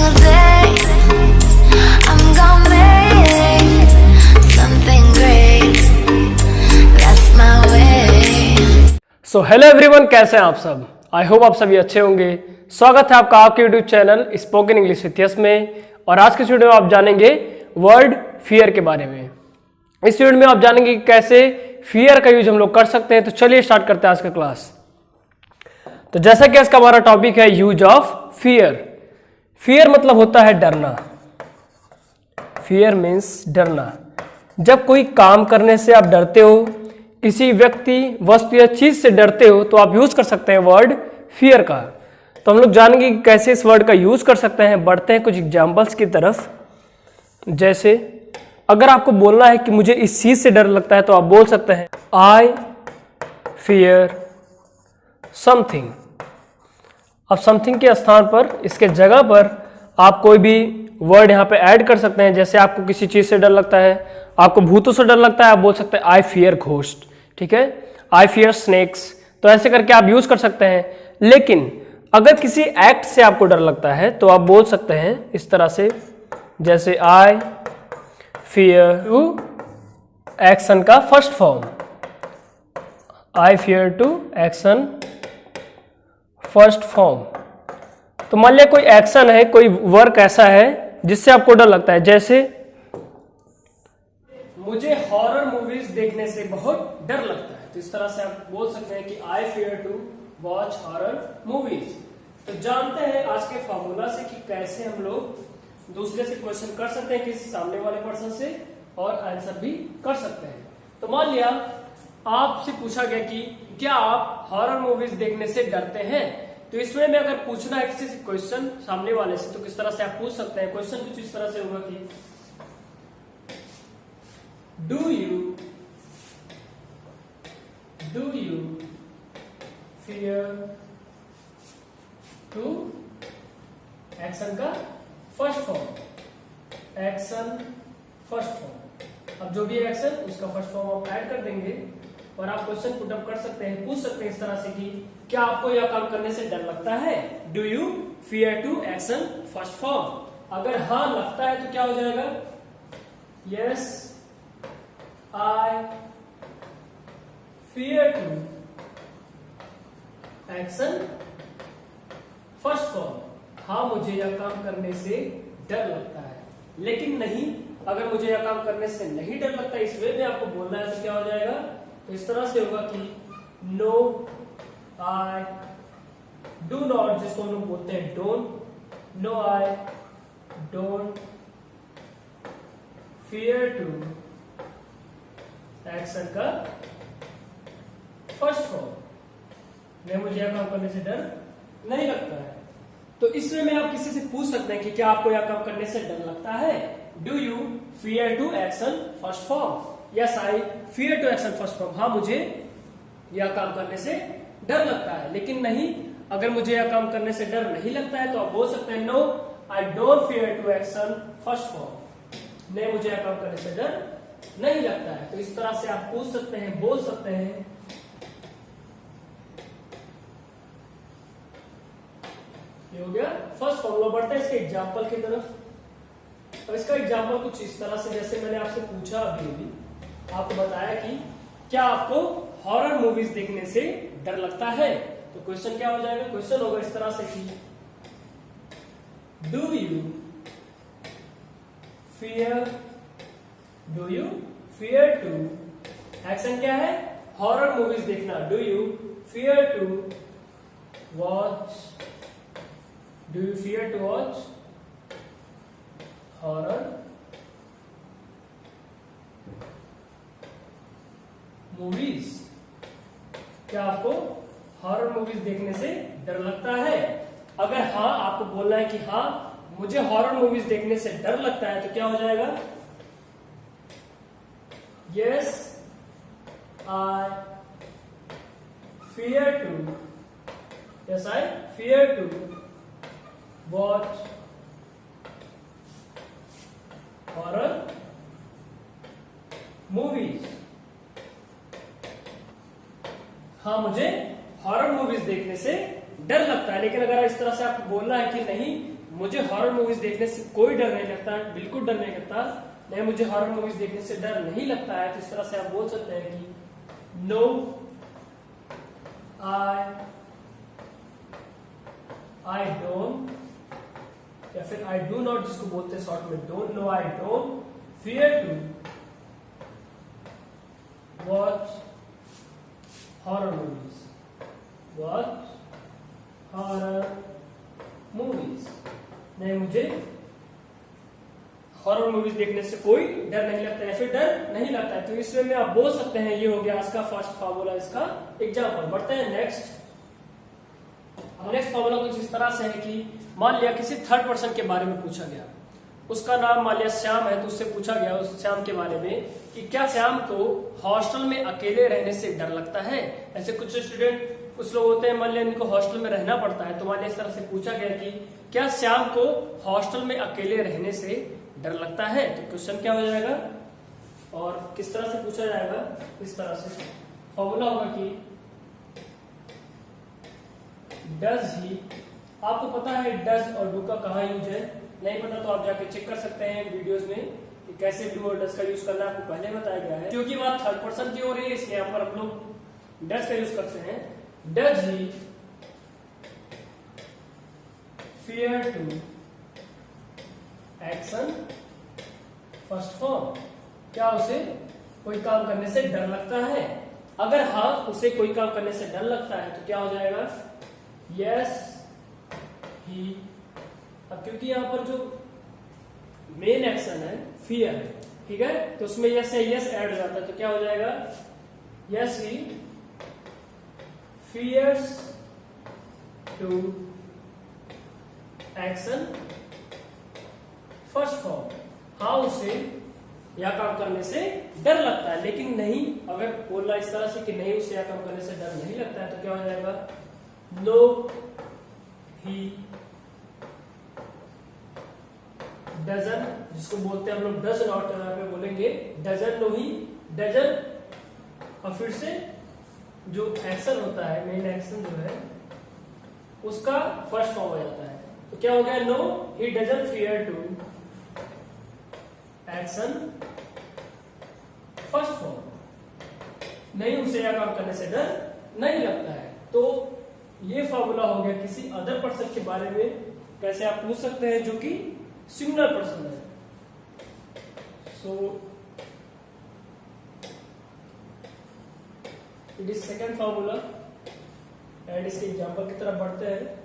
single day. I'm gonna make something great. That's my way. So hello everyone, कैसे हैं आप सब। I hope आप सभी अच्छे होंगे। स्वागत है आपका आपके YouTube channel spoken English with yes में। और आज के इस वीडियो में आप जानेंगे वर्ड फियर के बारे में। इस वीडियो में आप जानेंगे कि कैसे फियर का यूज हम लोग कर सकते हैं। तो चलिए स्टार्ट करते हैं आज का क्लास। तो जैसा कि इसका हमारा टॉपिक है यूज ऑफ फियर। फियर मतलब होता है डरना। फियर मीन्स डरना। जब कोई काम करने से आप डरते हो, किसी व्यक्ति, वस्तु या चीज से डरते हो, तो आप यूज कर सकते हैं वर्ड फियर का। तो हम लोग जानेंगे कि कैसे इस वर्ड का यूज कर सकते हैं। बढ़ते हैं कुछ एग्जांपल्स की तरफ। जैसे अगर आपको बोलना है कि मुझे इस चीज से डर लगता है, तो आप बोल सकते हैं आई फियर समथिंग। अब समथिंग के स्थान पर, इसके जगह पर आप कोई भी वर्ड यहाँ पे ऐड कर सकते हैं। जैसे आपको किसी चीज से डर लगता है, आपको भूतों से डर लगता है, आप बोल सकते हैं आई फियर घोस्ट। ठीक है, आई फियर स्नेक्स। तो ऐसे करके आप यूज कर सकते हैं। लेकिन अगर किसी एक्ट से आपको डर लगता है, तो आप बोल सकते हैं इस तरह से, जैसे आई फियर टू एक्शन का first form. I fear to action first form. तो मान लिया कोई एक्शन है, कोई वर्क ऐसा है जिससे आपको डर लगता है। जैसे मुझे हॉरर मूवीज देखने से बहुत डर लगता है, तो इस तरह से आप बोल सकते हैं कि I fear to watch horror movies. तो जानते हैं आज के फॉर्मूला से कि कैसे हम लोग दूसरे से क्वेश्चन कर सकते हैं, किसी सामने वाले पर्सन से, और आंसर भी कर सकते हैं। तो मान लिया आपसे पूछा गया कि क्या आप हॉरर मूवीज देखने से डरते हैं। तो इसमें में अगर पूछना है किसी से क्वेश्चन सामने वाले से, तो किस तरह से आप पूछ सकते हैं। क्वेश्चन कुछ इस तरह से होगा कि do you fear to action का first form. Action first form. अब जो भी एक्शन, उसका फर्स्ट फॉर्म आप ऐड कर देंगे और आप क्वेश्चन पुट अप कर सकते हैं, पूछ सकते हैं इस तरह से कि क्या आपको यह काम करने से डर लगता है। Do you fear to action first form. अगर हाँ लगता है तो क्या हो जाएगा, yes I fear to action first form. हाँ, मुझे यह काम करने से डर लगता है। लेकिन नहीं, अगर मुझे यह काम करने से नहीं डर लगता, इस वे में आपको बोलना है, तो क्या हो जाएगा। तो इस तरह से होगा कि नो आई डू नॉट, जिसको हम लोग बोलते हैं don't. No I don't fear to action का फर्स्ट फॉर्म। नहीं, मुझे यह काम करने से डर नहीं लगता है। तो इसमें में आप किसी से पूछ सकते हैं कि क्या आपको यह काम करने से डर लगता है। Do you fear to action first form. Yes I fear to action first form. हाँ, मुझे यह काम करने से डर लगता है। लेकिन नहीं, अगर मुझे यह काम करने से डर नहीं लगता है, तो आप बोल सकते हैं no I don't fear to action first form. नहीं, मुझे यह काम करने से डर नहीं लगता है। तो इस तरह से आप पूछ सकते हैं, बोल सकते हैं। ये हो गया फर्स्ट फॉर्मूला। बढ़ते हैं इसके एग्जांपल की तरफ। अब इसका एग्जांपल कुछ इस तरह से, जैसे मैंने आपसे पूछा अभी आपको बताया कि क्या आपको हॉरर मूवीज देखने से डर लगता है। तो क्वेश्चन क्या हो जाएगा, क्वेश्चन होगा इस तरह से कि do you fear to action क्या है, हॉरर मूवीज देखना। Do you fear to watch horror movies. क्या आपको हॉरर मूवीज देखने से डर लगता है। अगर हाँ आपको बोलना है कि हाँ मुझे हॉरर मूवीज देखने से डर लगता है, तो क्या हो जाएगा, yes I fear to watch horror movies. हाँ, मुझे हॉरर मूवीज देखने से डर लगता है। लेकिन अगर इस तरह से आपको बोलना है कि नहीं मुझे हॉरर मूवीज देखने से कोई डर नहीं लगता, बिल्कुल डर नहीं लगता, नहीं मुझे हॉरर मूवीज देखने से डर नहीं लगता है, तो इस तरह से आप बोल सकते हैं कि नो आई डोंट, या फिर आई डू नॉट जिसको बोलते हैं शॉर्ट में don't, no I don't fear to watch horror movies, watch horror movies, नहीं मुझे हॉरर मूवीज देखने से कोई डर नहीं लगता है, फिर डर नहीं लगता है। तो इसमें में आप बोल सकते हैं, ये हो गया आज का फर्स्ट फॉर्मूला, इसका एग्जाम्पल। बढ़ते हैं नेक्स्ट। नेक्स्ट फॉर्मूला कुछ इस तरह से है कि मान लिया किसी थर्ड पर्सन के बारे में पूछा गया, उसका नाम मान लिया श्याम है, तो उससे पूछा गया उस श्याम के बारे में कि क्या श्याम को हॉस्टल में अकेले रहने से डर लगता है। ऐसे कुछ स्टूडेंट कुछ लोग होते हैं, मान लिया इनको हॉस्टल में रहना पड़ता है, तो मान लिया इस तरह से पूछा गया कि क्या श्याम को हॉस्टल में अकेले रहने से डर लगता है। तो क्वेश्चन क्या हो जाएगा और किस तरह से पूछा जाएगा, इस तरह से फॉर्मूला होगा कि डज ही, आपको पता है डज और डू का कहाँ यूज है, नहीं पता तो आप जाके चेक कर सकते हैं वीडियोस में कि कैसे डू और डज का यूज करना, आपको पहले बताया गया है। क्योंकि बात थर्ड पर्सन की हो रही है, इसलिए यहाँ पर हम लोग डज का यूज करते हैं। Does he fear to action first form, क्या उसे कोई काम करने से डर लगता है। अगर हाँ उसे कोई काम करने से डर लगता है तो क्या हो जाएगा, यस ही। अब क्योंकि यहां पर जो मेन एक्शन है फियर है, ठीक है, तो उसमें यस है, यस ऐड हो जाता है, तो क्या हो जाएगा, yes he fears to action first form. हाँ उसे यह काम करने से डर लगता है, लेकिन नहीं, अगर बोलना इस तरह से कि नहीं उसे यह काम करने से डर नहीं लगता है, तो क्या हो जाएगा, नो ही डजन, जिसको बोलते हैं हम लोग डज नॉट, पे बोलेंगे डजन, नो ही डजन, और फिर से जो एक्शन होता है, मेन एक्शन जो है उसका फर्स्ट फॉर्म हो जाता है, तो क्या हो गया, no he doesn't fear to action first form, नहीं उसे यह काम करने से डर नहीं लगता है। तो ये फॉर्मूला हो गया किसी अदर पर्सन के बारे में कैसे आप पूछ सकते हैं जो कि सिंगुलर पर्सन है। So it is second formula and इसके एग्जाम्पल की तरफ बढ़ते हैं।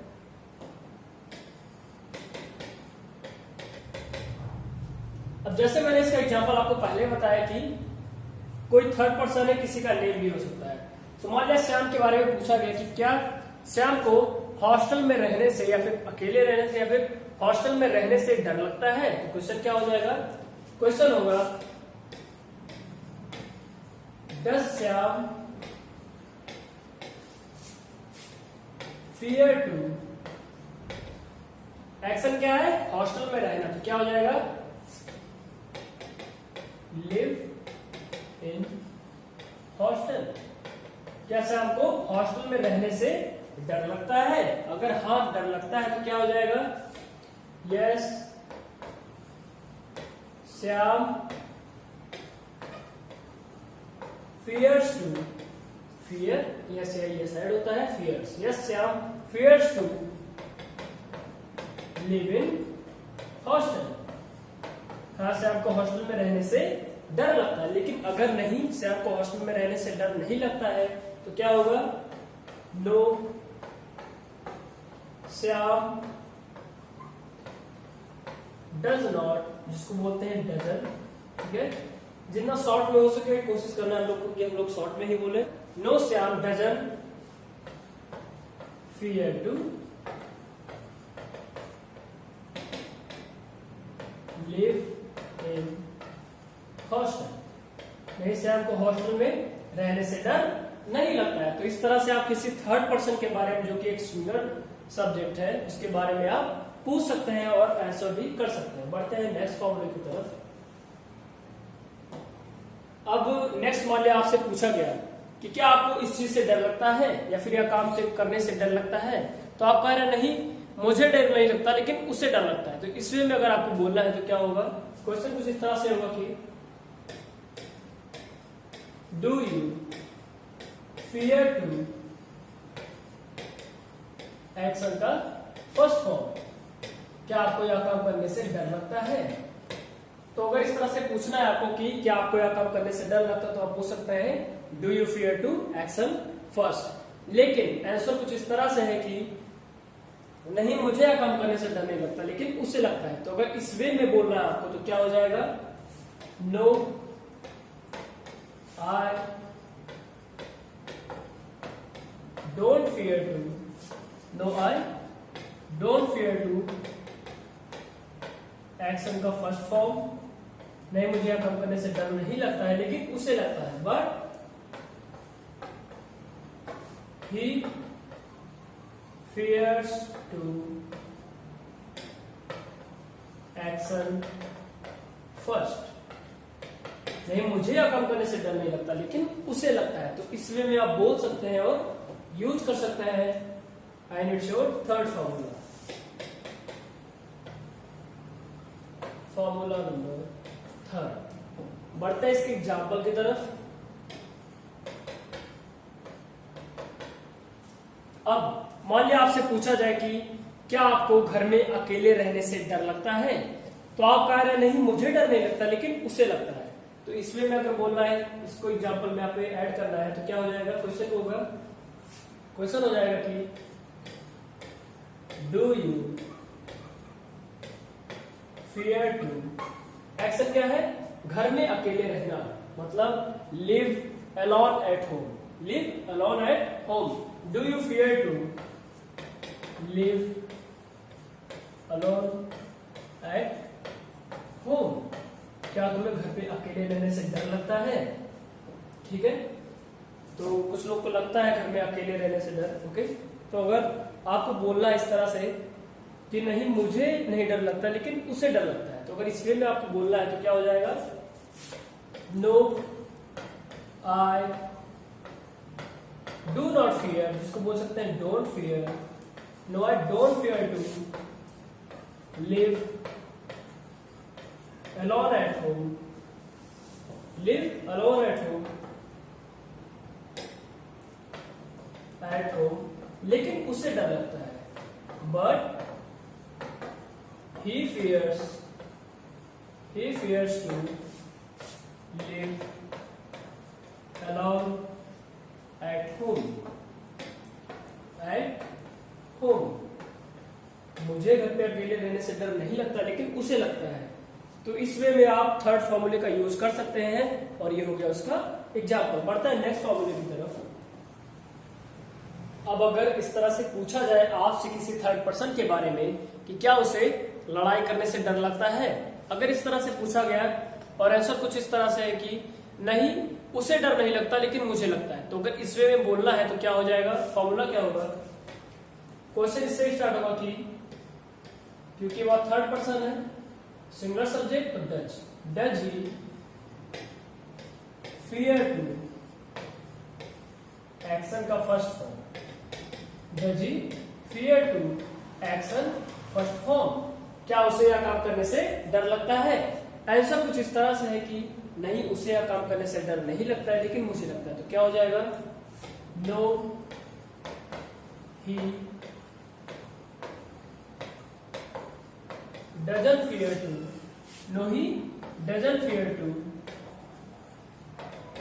अब जैसे मैंने इसका एग्जांपल आपको पहले बताया कि कोई थर्ड पर्सन है, किसी का नेम भी हो सकता है। तो मान लिया श्याम के बारे में पूछा गया कि क्या श्याम को हॉस्टल में रहने से या फिर अकेले रहने से या फिर हॉस्टल में रहने से डर लगता है। तो क्वेश्चन क्या हो जाएगा, क्वेश्चन होगा does Shyam fear to, action क्या है, हॉस्टल में रहना, तो क्या हो जाएगा, लिव इन हॉस्टल। क्या श्याम को हॉस्टल में रहने से डर लगता है। अगर हाँ डर लगता है तो क्या हो जाएगा, yes Shyam fears to, fear yes yes add होता है fears, yes Shyam fears to live in hostel. हाँ श्याम को हॉस्टल में रहने से डर लगता है, लेकिन अगर नहीं श्याम को हॉस्टल में रहने से डर नहीं लगता है तो क्या होगा, नो श्याम डज नॉट, जिसको बोलते हैं डजन, ठीक है, जितना शॉर्ट में हो सके कोशिश करना हम लोग को कि हम लोग शॉर्ट में ही बोले। No Shyam doesn't fear to live in hostel, नहीं श्याम को हॉस्टल में रहने से डर नहीं लगता है। तो इस तरह से आप किसी थर्ड पर्सन के बारे में जो कि एक सिंगल सब्जेक्ट है उसके बारे में आप पूछ सकते हैं और आंसर भी कर सकते हैं। बढ़ते हैं नेक्स्ट फॉर्मूले की तरफ। अब नेक्स्ट मान लिया आपसे पूछा गया कि क्या आपको इस चीज से डर लगता है या फिर यह काम से करने से डर लगता है, तो आप कह रहे नहीं मुझे डर नहीं लगता लेकिन उसे डर लगता है। तो इस वे में अगर आपको बोलना है तो क्या होगा, क्वेश्चन कुछ इस तरह से होगा कि do you fear to action का फर्स्ट फॉर्म, क्या आपको यह काम करने से डर लगता है। तो अगर इस तरह से पूछना है आपको कि क्या आपको यह काम करने से डर लगता है, तो आप पूछ सकते हैं do you fear to action first. लेकिन आंसर कुछ इस तरह से है कि नहीं, मुझे यह काम करने से डर नहीं लगता लेकिन उसे लगता है। तो अगर इस वे में बोलना है आपको तो क्या हो जाएगा, no I don't fear to, no I don't fear to action का फर्स्ट फॉर्म, नहीं मुझे यह काम करने से डर नहीं लगता है लेकिन उसे लगता है, but he fears to action first, नहीं मुझे यह काम करने से डर नहीं लगता लेकिन उसे लगता है। तो इसमें में आप बोल सकते हैं और यूज कर सकते हैं I need your third formula, formula number third. बढ़ते हैं इसके एग्जाम्पल की तरफ। अब मान लिया आपसे पूछा जाए कि क्या आपको घर में अकेले रहने से डर लगता है, तो आप कह रहे हैं नहीं मुझे डर नहीं लगता लेकिन उसे लगता है। तो इसमें में अगर बोलना है, इसको एग्जांपल में आप ऐड करना है तो क्या हो जाएगा, क्वेश्चन होगा, क्वेश्चन हो जाएगा कि do you fear to, action क्या है, घर में अकेले रहना, मतलब live alone at home, live alone at home. Do you fear to live alone at home, क्या तुम्हें घर पे अकेले रहने से डर लगता है। ठीक है, तो कुछ लोग को लगता है घर में अकेले रहने से डर। ओके, तो अगर आपको बोलना इस तरह से कि नहीं मुझे नहीं डर लगता लेकिन उसे डर लगता है, तो अगर इस वे में आपको बोलना है तो क्या हो जाएगा, no I do not fear, जिसको बोल सकते हैं don't fear, no I don't fear to live alone at home, live alone at home, at home, लेकिन उसे डर लगता है, but he fears to live alone at home, at home, मुझे घर पे अकेले रहने से डर नहीं लगता लेकिन उसे लगता है। तो इस वे में आप थर्ड फॉर्मूले का यूज कर सकते हैं और ये हो गया उसका एग्जाम्पल। बढ़ता है नेक्स्ट फॉर्मूले की तरफ। अब अगर इस तरह से पूछा जाए आपसे किसी थर्ड पर्सन के बारे में कि क्या उसे लड़ाई करने से डर लगता है, अगर इस तरह से पूछा गया और आंसर कुछ इस तरह से है कि नहीं उसे डर नहीं लगता लेकिन मुझे लगता है, तो अगर इस वे में बोलना है तो क्या हो जाएगा, फॉर्मूला क्या होगा, क्वेश्चन इससे स्टार्ट होगा कि क्योंकि वह थर्ड पर्सन है, सिंगुलर सब्जेक्ट, तो does he fear to, action का first form, does he fear to action first form, क्या उसे यह काम करने से डर लगता है। आंसर कुछ इस तरह से है कि नहीं उसे यह काम करने से डर नहीं लगता है लेकिन मुझे लगता है, तो क्या हो जाएगा, no he doesn't fear to, no he doesn't fear to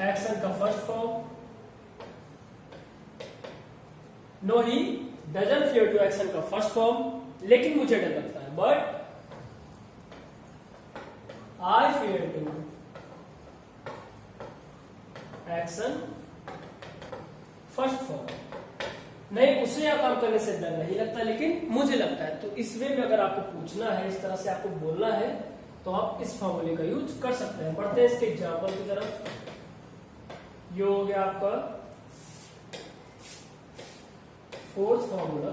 action का first form, no he doesn't fear to action का फर्स्ट फॉर्म लेकिन मुझे डर लगता है, but I fear to action first form, नहीं उसे यह काम करने से डर नहीं लगता लेकिन मुझे लगता है। तो इस वे में अगर आपको पूछना है, इस तरह से आपको बोलना है तो आप इस फॉर्मूले का यूज कर सकते हैं। बढ़ते हैं इसके एग्जाम्पल की तरफ। ये हो गया आपका फोर्थ फॉर्मूला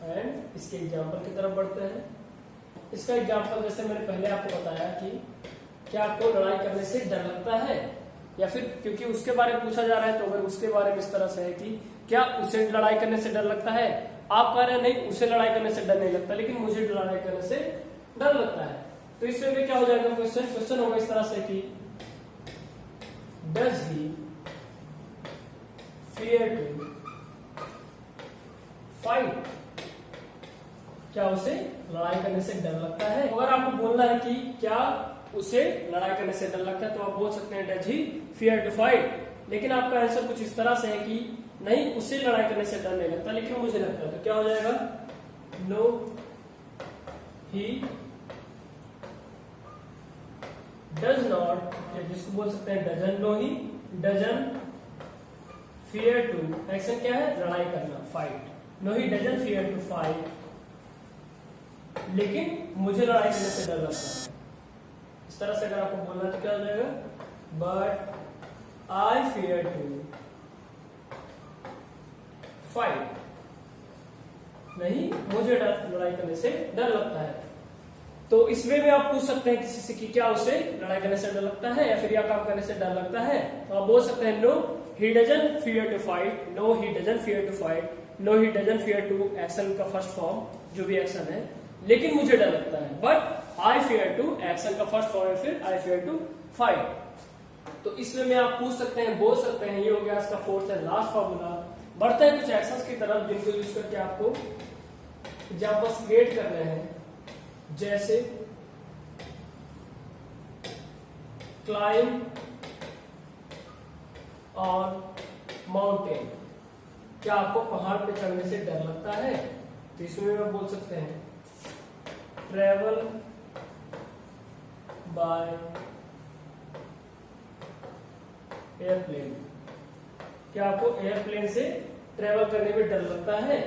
एंड इसके एग्जाम्पल की तरफ बढ़ते हैं। इसका एग्जाम्पल जैसे मैंने पहले आपको बताया कि क्या आपको लड़ाई करने से डर लगता है, या फिर क्योंकि उसके बारे में पूछा जा रहा है तो अगर उसके बारे में इस तरह से है कि क्या उसे लड़ाई करने से डर लगता है, आप कह रहे हैं नहीं उसे लड़ाई करने से डर नहीं लगता लेकिन मुझे लड़ाई करने से डर लगता है, तो इसमें भी क्या हो जाएगा क्वेश्चन होगा इस तरह से कि does he fear to fight, क्या उसे लड़ाई करने से डर लगता है। अगर आपको बोलना है कि क्या उसे लड़ाई करने से डर लगता है तो आप बोल सकते हैं does he fear to fight, लेकिन आपका आंसर कुछ इस तरह से है कि नहीं उसे लड़ाई करने से डर नहीं लगता लेकिन मुझे लगता है, तो क्या हो जाएगा नो ही डज नॉट, जिसको बोल सकते हैं doesn't, no he doesn't fear to, action क्या है लड़ाई करना fight, no he doesn't fear to fight, लेकिन मुझे लड़ाई करने से डर लगता है। इस तरह से अगर आपको बोलना है तो क्या हो जाएगा but I fear to fight, नहीं मुझे लड़ाई करने से डर लगता है। तो इस वे में आप पूछ सकते हैं किसी से कि क्या उसे लड़ाई करने से डर लगता है या फिर यह काम करने से डर लगता है, तो आप बोल सकते हैं no he doesn't fear to fight, no he doesn't fear to fight, no he doesn't fear to, action का फर्स्ट फॉर्म जो भी एक्शन है, लेकिन मुझे डर लगता है, but I fear to action का फर्स्ट फॉर्म है फिर आई फियर टू फाइट। तो इसमें में आप पूछ सकते हैं बोल सकते हैं, ये हो गया इसका फोर्थ एंड लास्ट फॉर्मूला। बढ़ते हैं कुछ एक्शंस की तरफ जिनको यूज करके आपको एग्जांपल्स क्रिएट करने हैं, जैसे क्लाइंब ऑन माउंटेन, क्या आपको पहाड़ पे चढ़ने से डर लगता है, तो इसमें आप बोल सकते हैं ट्रेवल बाय एयरप्लेन, क्या आपको एयरप्लेन से ट्रेवल करने में डर लगता है।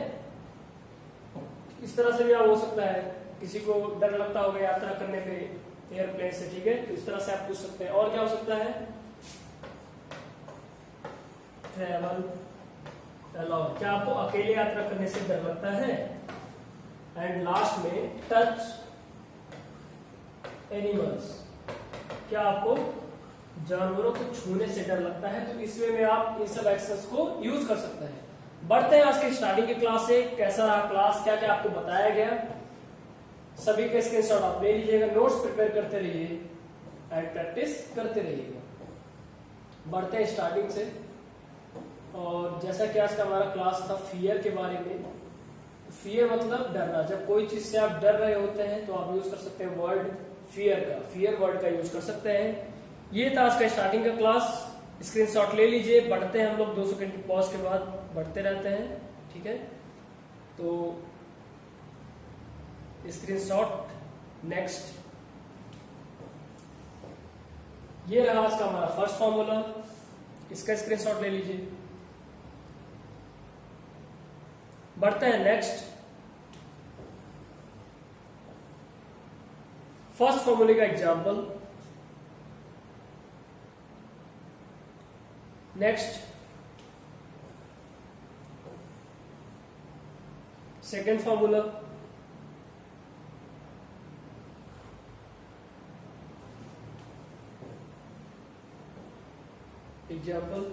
इस तरह से भी आप हो सकता है किसी को डर लगता होगा यात्रा करने पे एयरप्लेन से, ठीक है, तो इस तरह से आप पूछ सकते हैं। और क्या हो सकता है ट्रेवल अलोन, क्या आपको अकेले यात्रा करने से डर लगता है। एंड लास्ट में टच एनिमल्स, क्या आपको जानवरों को छूने से डर लगता है। तो इस वे में आप इन सब एक्शंस को यूज कर सकते हैं। बढ़ते हैं आज के स्टार्टिंग की क्लास से, कैसा रहा क्लास, क्या क्या आपको बताया गया, सभी के स्क्रीनशॉट आप ले लीजिएगा, नोट्स प्रिपेयर करते रहिए एंड प्रैक्टिस करते रहिएगा। बढ़ते हैं स्टार्टिंग से, और जैसा कि आज का हमारा क्लास था फियर के बारे में। फियर मतलब डरना, जब कोई चीज से आप डर रहे होते हैं तो आप यूज कर सकते हैं वर्ड फियर का, फियर वर्ड का यूज कर सकते हैं। ये था आज का स्टार्टिंग का क्लास, स्क्रीनशॉट ले लीजिए। बढ़ते हैं हम लोग 2 सेकंड की पॉज के बाद बढ़ते रहते हैं, ठीक है। तो स्क्रीनशॉट नेक्स्ट, ये रहा आज का हमारा फर्स्ट फॉर्मूला, इसका स्क्रीनशॉट ले लीजिए। बढ़ते हैं नेक्स्ट, फर्स्ट फॉर्मूले का example. Next second formula, example.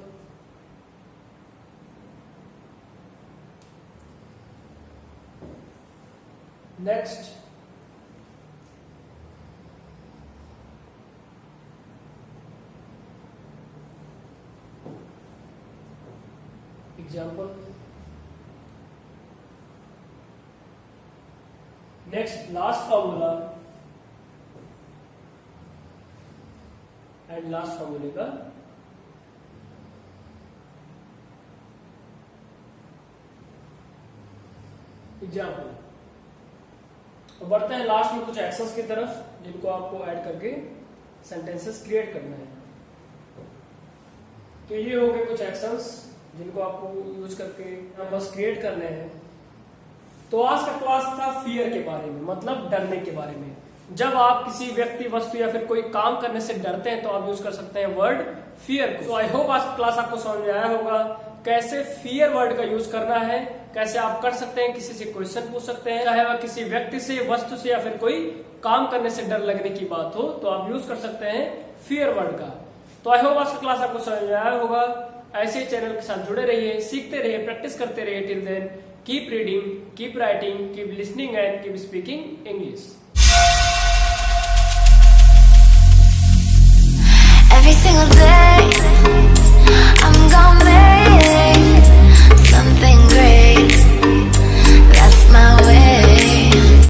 Next example. Next last formula and last फॉर्मूले का एग्जाम्पल। तो बढ़ते हैं लास्ट में कुछ एक्शंस की तरफ जिनको आपको ऐड करके सेंटेंसेस क्रिएट करना है। तो ये हो गए कुछ एक्शंस जिनको आपको यूज करके बस क्रिएट करने हैं। तो आज का क्लास था फियर के बारे में, मतलब डरने के बारे में। जब आप किसी व्यक्ति, वस्तु या फिर कोई काम करने से डरते हैं तो आप यूज कर सकते हैं वर्ड फियर को। तो आई होप आज क्लास आपको समझ में आया होगा कैसे फियर वर्ड का यूज करना है, कैसे आप कर सकते हैं, किसी से क्वेश्चन पूछ सकते हैं, चाहे वह किसी व्यक्ति से, वस्तु से या फिर कोई काम करने से डर लगने की बात हो तो आप यूज कर सकते हैं फियर वर्ड का। तो आई होप आज का क्लास आपको समझ में आया होगा। ऐसे ही चैनल के साथ जुड़े रहिए, सीखते रहिए, प्रैक्टिस करते रहिए। Till then keep reading, keep writing, keep listening and keep speaking English. Every single day